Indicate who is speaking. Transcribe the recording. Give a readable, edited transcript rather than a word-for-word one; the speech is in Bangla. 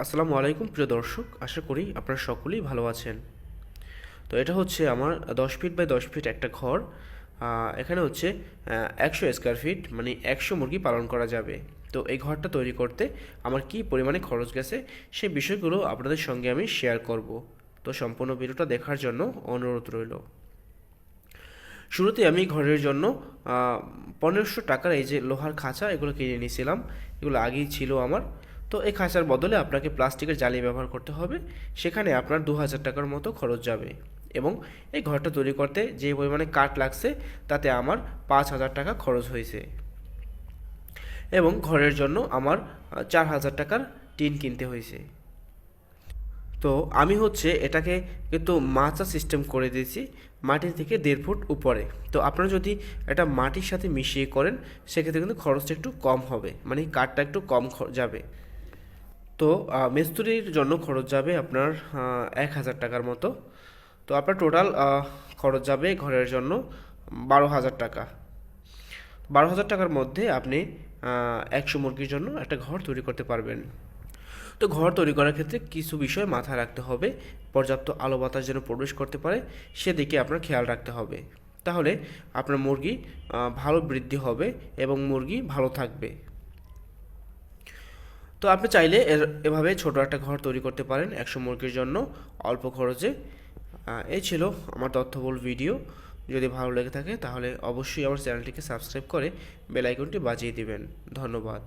Speaker 1: আসসালামু আলাইকুম প্রিয় দর্শক, আশা করি আপনারা সকলেই ভালো আছেন। তো এটা হচ্ছে আমার 10 ফিট বাই 10 ফিট একটা ঘর। এখানে হচ্ছে 100 স্কোয়ার ফিট, মানে 100 মুরগি পালন করা যাবে। তো এই ঘরটা তৈরি করতে আমার কি পরিমাণে খরচ গেছে সেই বিষয়গুলো আপনাদের সঙ্গে আমি শেয়ার করব। তো সম্পূর্ণ ভিডিওটা দেখার জন্য অনুরোধ রইল। শুরুতে আমি ঘরের জন্য 1500 টাকার এই যে লোহার খাঁচা এগুলো কিনে নিয়েছিলাম। এগুলো আগেই ছিল আমার। তো এই খাঁচার বদলে আপনাকে প্লাস্টিকের জালি ব্যবহার করতে হবে। সেখানে আপনার 2000 টাকার মতো খরচ যাবে। এবং এই ঘরটা তৈরি করতে যে পরিমাণে কাঠ লাগছে তাতে আমার 5000 টাকা খরচ হয়েছে। এবং ঘরের জন্য আমার 4000 টাকার টিন কিনতে হয়েছে। তো আমি হচ্ছে এটাকে কিন্তু মাচা সিস্টেম করে দিয়েছি, মাটি থেকে 1.5 ফুট উপরে। তো আপনারা যদি এটা মাটির সাথে মিশিয়ে করেন সেক্ষেত্রে কিন্তু খরচটা একটু কম হবে, মানে কাঠটা একটু কম যাবে। তো মিস্ত্রির জন্য খরচ যাবে আপনার 1000 টাকার মতো। তো আপনার টোটাল খরচ যাবে ঘরের জন্য 12,000 টাকা। 12,000 টাকার মধ্যে আপনি 100 মুরগির জন্য একটা ঘর তৈরি করতে পারবেন। তো ঘর তৈরি করার ক্ষেত্রে কিছু বিষয় মাথায় রাখতে হবে। পর্যাপ্ত আলো বাতাস যেন প্রবেশ করতে পারে সেদিকে আপনার খেয়াল রাখতে হবে। তাহলে আপনার মুরগি ভালো বৃদ্ধি হবে এবং মুরগি ভালো থাকবে। তো আপনি চাইলে এভাবে ছোট একটা ঘর তৈরি করতে পারেন 100 মুরগির জন্য অল্প খরচে। এই ছিল আমার তথ্যবহুল ভিডিও। যদি ভালো লেগে থাকে তাহলে অবশ্যই আমার চ্যানেলটিকে সাবস্ক্রাইব করে বেল আইকনটি বাজিয়ে দিবেন। ধন্যবাদ।